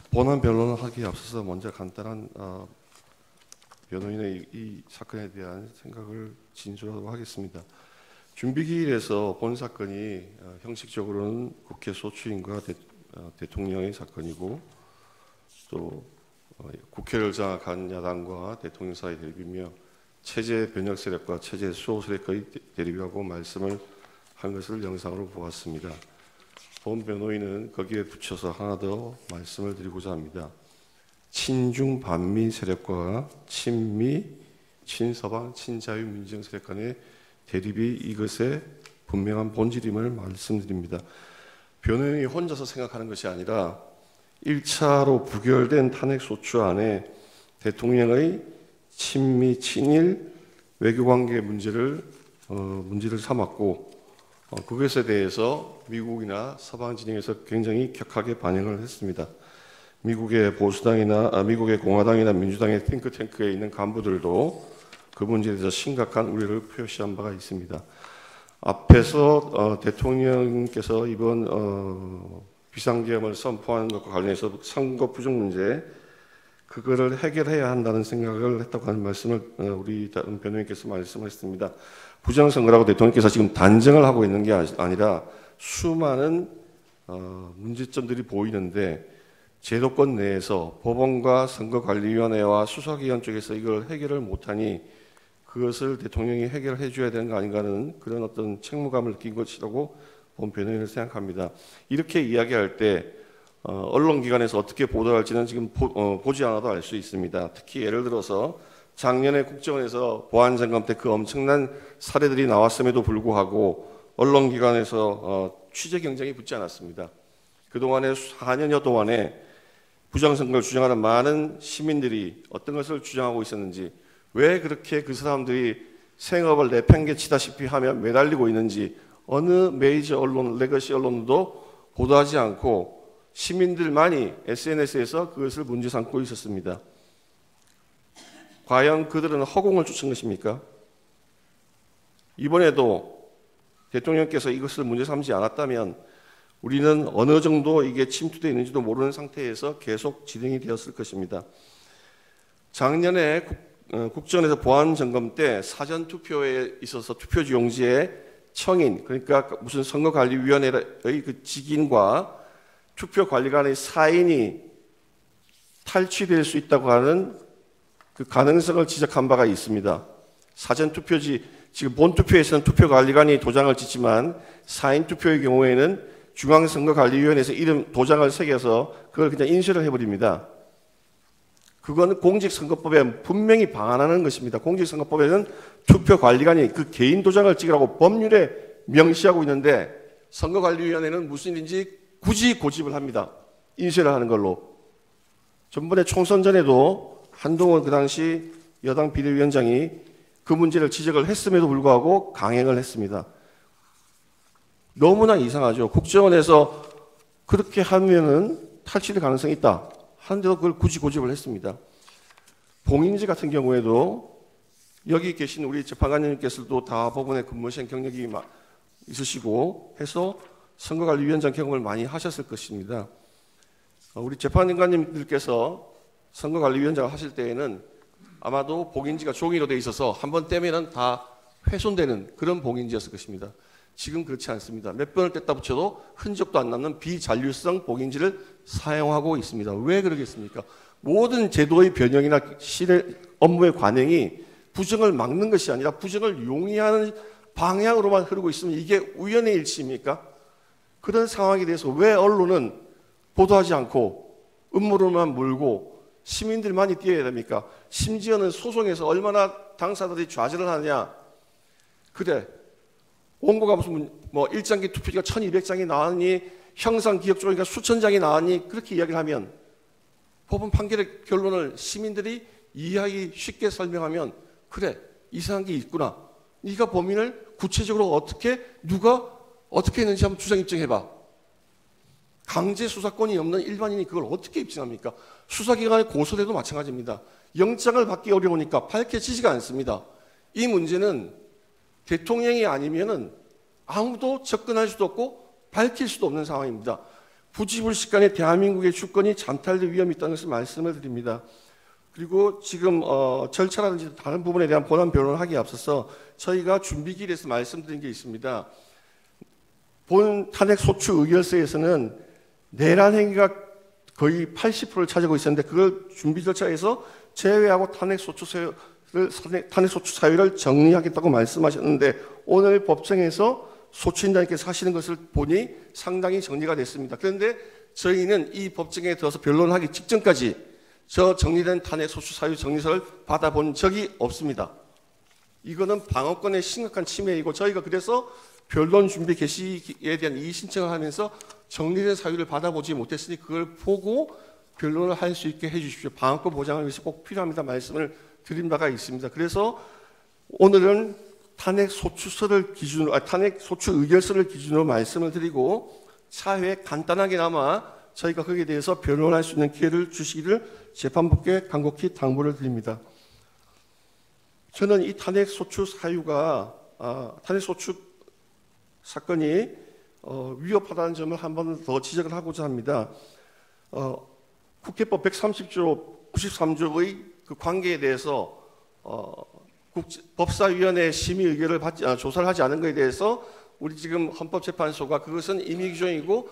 본안 변론을 하기에 앞서서 먼저 간단한 변호인의 이 사건에 대한 생각을 진술하도록 하겠습니다. 준비기일에서 본 사건이 형식적으로는 국회 소추인과 대통령의 사건이고 또 국회를 장악한 야당과 대통령 사이 대립이며 체제 변혁 세력과 체제 수호 세력의 대립이라고 말씀을 한 것을 영상으로 보았습니다. 본 변호인은 거기에 붙여서 하나 더 말씀을 드리고자 합니다. 친중 반미 세력과 친미, 친서방, 친자유 민정 세력 간의 대립이 이것의 분명한 본질임을 말씀드립니다. 변호인이 혼자서 생각하는 것이 아니라 1차로 부결된 탄핵소추 안에 대통령의 친미, 친일 외교관계 문제를 삼았고 그것에 대해서 미국이나 서방 진영에서 굉장히 격하게 반응을 했습니다. 미국의 미국의 공화당이나 민주당의 탱크탱크에 있는 간부들도 그 문제에 대해서 심각한 우려를 표시한 바가 있습니다. 앞에서 대통령께서 이번 비상계엄을 선포한 것과 관련해서 선거 부정 문제 그거를 해결해야 한다는 생각을 했다고 하는 말씀을 우리 다른 변호인께서 말씀하셨습니다. 부정선거라고 대통령께서 지금 단정을 하고 있는 게 아니라 수많은 문제점들이 보이는데 제도권 내에서 법원과 선거관리위원회와 수사기관 쪽에서 이걸 해결을 못하니 그것을 대통령이 해결해 줘야 되는 거 아닌가 하는 그런 어떤 책무감을 느낀 것이라고 본 변호인을 생각합니다. 이렇게 이야기할 때 언론기관에서 어떻게 보도할지는 지금 보지 않아도 알 수 있습니다. 특히 예를 들어서 작년에 국정원에서 보안점검 때 그 엄청난 사례들이 나왔음에도 불구하고 언론기관에서 취재 경쟁이 붙지 않았습니다. 그동안에 4년여 동안에 부정선거를 주장하는 많은 시민들이 어떤 것을 주장하고 있었는지 왜 그렇게 그 사람들이 생업을 내팽개치다시피 하며 매달리고 있는지 어느 메이저 언론, 레거시 언론도 보도하지 않고 시민들만이 SNS에서 그것을 문제 삼고 있었습니다. 과연 그들은 허공을 쫓은 것입니까? 이번에도 대통령께서 이것을 문제 삼지 않았다면 우리는 어느 정도 이게 침투되어 있는지도 모르는 상태에서 계속 진행이 되었을 것입니다. 작년에 국정원에서 보안점검 때 사전투표에 있어서 투표지 용지에 청인, 그러니까 무슨 선거관리위원회의 그 직인과 투표관리관의 사인이 탈취될 수 있다고 하는 그 가능성을 지적한 바가 있습니다. 사전투표지, 지금 본투표에서는 투표관리관이 도장을 찍지만 사인투표의 경우에는 중앙선거관리위원회에서 이름 도장을 새겨서 그걸 그냥 인쇄를 해버립니다. 그거는 공직선거법에 분명히 반하는 것입니다. 공직선거법에는 투표관리관이 그 개인 도장을 찍으라고 법률에 명시하고 있는데 선거관리위원회는 무슨 일인지 굳이 고집을 합니다. 인쇄를 하는 걸로. 전번에 총선 전에도 한동훈 그 당시 여당 비대위원장이 그 문제를 지적을 했음에도 불구하고 강행을 했습니다. 너무나 이상하죠. 국정원에서 그렇게 하면은 탈취될 가능성이 있다 하는데도 그걸 굳이 고집을 했습니다. 봉인지 같은 경우에도 여기 계신 우리 재판관님께서도 다 법원에 근무하신 경력이 있으시고 해서 선거관리위원장 경험을 많이 하셨을 것입니다. 우리 재판관님들께서 선거관리위원장을 하실 때에는 아마도 봉인지가 종이로 되어 있어서 한번 떼면은 다 훼손되는 그런 봉인지였을 것입니다. 지금 그렇지 않습니다. 몇 번을 뗐다 붙여도 흔적도 안 남는 비잔류성 봉인지를 사용하고 있습니다. 왜 그러겠습니까? 모든 제도의 변형이나 업무의 관행이 부정을 막는 것이 아니라 부정을 용이하는 방향으로만 흐르고 있으면 이게 우연의 일치입니까? 그런 상황에 대해서 왜 언론은 보도하지 않고 음모론만 물고 시민들만이 뛰어야 됩니까? 심지어는 소송에서 얼마나 당사자들이 좌절을 하느냐. 그래, 원고가 무슨 뭐 1장기 투표지가 1200장이 나왔니? 형상기억조니까 수천 장이 나왔니? 그렇게 이야기를 하면 법원 판결의 결론을 시민들이 이해하기 쉽게 설명하면 그래, 이상한 게 있구나. 네가 범인을 구체적으로 누가 어떻게 했는지 한번 주장 입증해봐. 강제 수사권이 없는 일반인이 그걸 어떻게 입증합니까? 수사기관의 고소돼도 마찬가지입니다. 영장을 받기 어려우니까 밝혀지지가 않습니다. 이 문제는 대통령이 아니면은 아무도 접근할 수도 없고 밝힐 수도 없는 상황입니다. 부지불식간에 대한민국의 주권이 잠탈될 위험이 있다는 것을 말씀을 드립니다. 그리고 지금 절차라든지 다른 부분에 대한 본안 변론을 하기에 앞서서 저희가 준비기일에서 말씀드린 게 있습니다. 본 탄핵 소추 의결서에서는 내란 행위가 거의 80%를 차지하고 있었는데 그걸 준비 절차에서 제외하고 탄핵 소추 사유를 정리하겠다고 말씀하셨는데 오늘 법정에서 소추인단께서 하시는 것을 보니 상당히 정리가 됐습니다. 그런데 저희는 이 법정에 들어서 변론하기 직전까지 저 정리된 탄핵 소추 사유 정리서를 받아본 적이 없습니다. 이거는 방어권의 심각한 침해이고 저희가 그래서 변론 준비 개시에 대한 이의 신청을 하면서 정리된 사유를 받아보지 못했으니 그걸 보고 변론을 할 수 있게 해주십시오. 방어권 보장을 위해서 꼭 필요합니다. 말씀을 드린 바가 있습니다. 그래서 오늘은 탄핵 소추서를 기준으로, 탄핵 소추 의결서를 기준으로 말씀을 드리고 차후에 간단하게나마 저희가 거기에 대해서 변론할 수 있는 기회를 주시기를 재판부께 간곡히 당부를 드립니다. 저는 이 탄핵 소추 사유가 탄핵 소추 사건이 위협하다는 점을 한 번 더 지적을 하고자 합니다. 국회법 130조 93조의 그 관계에 대해서 법사위원회 심의 의결을 조사를 하지 않은 것에 대해서 우리 지금 헌법재판소가 그것은 임의 규정이고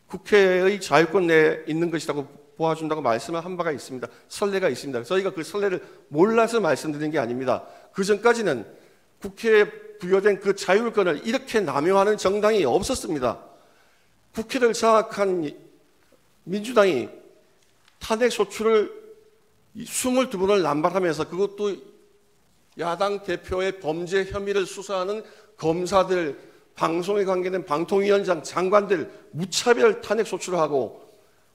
국회의 자유권 내에 있는 것이라고 보아준다고 말씀을 한 바가 있습니다. 선례가 있습니다. 저희가 그 선례를 몰라서 말씀드린 게 아닙니다. 그 전까지는 국회에 부여된 그 자율권을 이렇게 남용하는 정당이 없었습니다. 국회를 장악한 민주당이 탄핵 소추를 22번을 남발하면서 그것도 야당 대표의 범죄 혐의를 수사하는 검사들, 방송에 관계된 방통위원장, 장관들 무차별 탄핵 소추를 하고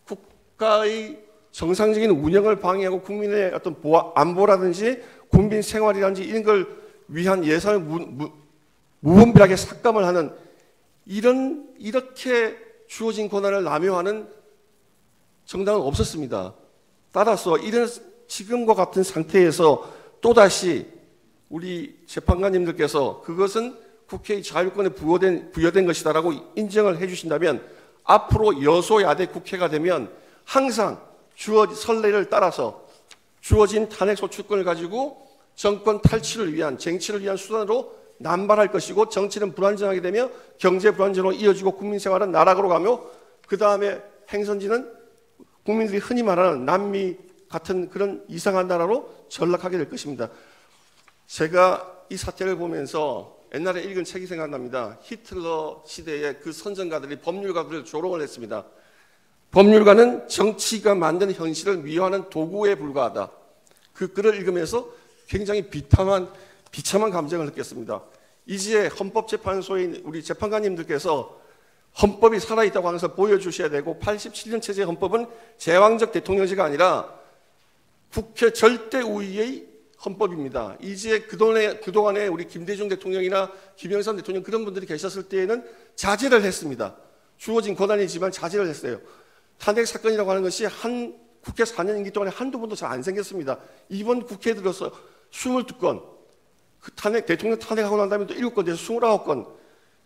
국가의 정상적인 운영을 방해하고 국민의 어떤 안보라든지 국민 생활이라든지 이런 걸 위한 예산을 무분별하게 삭감을 하는 이렇게 주어진 권한을 남용하는 정당은 없었습니다. 따라서 이런 지금과 같은 상태에서 또다시 우리 재판관님들께서 그것은 국회의 자율권에 부여된 것이다라고 인정을 해주신다면 앞으로 여소야대 국회가 되면 항상 선례를 따라서 주어진 탄핵 소추권을 가지고 정권 탈취를 위한 쟁취를 위한 수단으로 남발할 것이고 정치는 불안정하게 되며 경제 불안정으로 이어지고 국민 생활은 나락으로 가며 그 다음에 행선지는 국민들이 흔히 말하는 남미 같은 그런 이상한 나라로 전락하게 될 것입니다. 제가 이 사태를 보면서 옛날에 읽은 책이 생각납니다. 히틀러 시대의 그 선전가들이 법률가들을 조롱을 했습니다. 법률가는 정치가 만든 현실을 미화하는 도구에 불과하다. 그 글을 읽으면서 굉장히 비참한 감정을 느꼈습니다. 이제 헌법재판소인 우리 재판관님들께서 헌법이 살아있다고 하면서 보여주셔야 되고 87년 체제 헌법은 제왕적 대통령제가 아니라 국회 절대 우위의 헌법입니다. 이제 그동안에 우리 김대중 대통령이나 김영삼 대통령 그런 분들이 계셨을 때에는 자제를 했습니다. 주어진 권한이지만 자제를 했어요. 탄핵 사건이라고 하는 것이 한 국회 4년 임기 동안에 한두 번도 잘 안 생겼습니다. 이번 국회에 들어서 22건, 그 대통령 탄핵하고 난 다음에 또 7건 돼서 29건,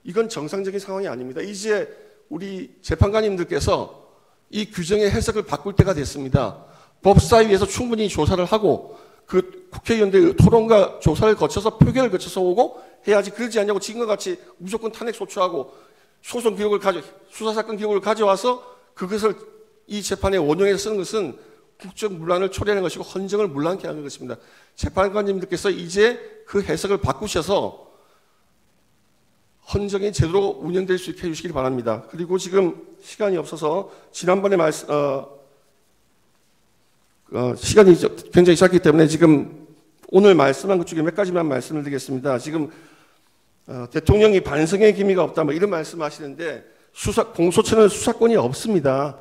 이건 정상적인 상황이 아닙니다. 이제 우리 재판관님들께서 이 규정의 해석을 바꿀 때가 됐습니다. 법사위에서 충분히 조사를 하고 그 국회의원들 토론과 조사를 거쳐서 표결을 거쳐서 오고 해야지 그러지 않냐고 지금과 같이 무조건 탄핵 소추하고 수사사건 기록을 가져와서 그것을 이 재판에 원용해서 쓰는 것은 국정 문란을 초래하는 것이고 헌정을 문란케 하는 것입니다. 재판관님들께서 이제 그 해석을 바꾸셔서 헌정이 제대로 운영될 수 있게 해주시기 바랍니다. 그리고 지금 시간이 없어서 지난번에 시간이 굉장히 짧기 때문에 지금 오늘 말씀한 것 중에 몇 가지만 말씀을 드리겠습니다. 지금 대통령이 반성의 기미가 없다 뭐 이런 말씀하시는데 공소처는 수사권이 없습니다.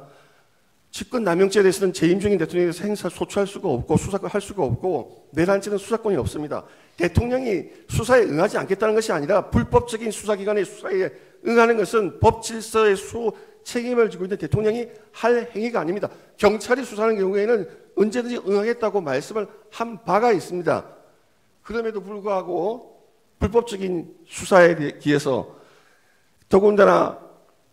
직권남용죄에 대해서는 재임 중인 대통령에 대해서 소추할 수가 없고 수사할 수가 없고 내란죄는 수사권이 없습니다. 대통령이 수사에 응하지 않겠다는 것이 아니라 불법적인 수사기관의 수사에 응하는 것은 법 질서의 책임을 지고 있는 대통령이 할 행위가 아닙니다. 경찰이 수사하는 경우에는 언제든지 응하겠다고 말씀을 한 바가 있습니다. 그럼에도 불구하고 불법적인 수사에 기해서 더군다나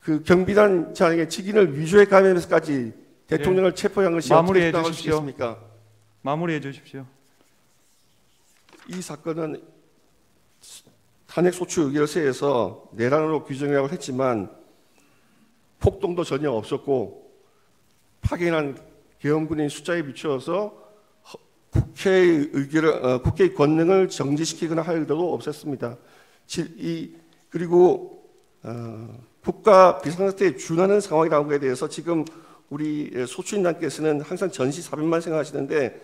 그 경비단장의 직인을 위조해 가면서까지 대통령을 체포한 것이 어떻게 마무리해 수당할 수 주십시오. 있습니까? 마무리해 주십시오. 이 사건은 탄핵 소추 의결서에서 내란으로 규정이라고 했지만 폭동도 전혀 없었고 파견한 계엄군인 숫자에 비추어서 국회의 국회의 권능을 정지시키거나 할 의도도 없었습니다. 그리고 국가 비상사태에 준하는 상황이라는 것에 대해서 지금 우리 소추인단께서는 항상 전시 사변만 생각하시는데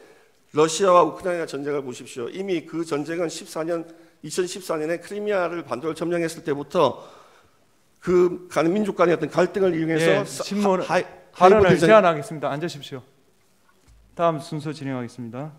러시아와 우크라이나 전쟁을 보십시오. 이미 그 전쟁은 2014년에 크리미아를 반도를 점령했을 때부터 그 민족 간의 어떤 갈등을 이용해서 발언을 제한하겠습니다. 앉으십시오. 다음 순서 진행하겠습니다.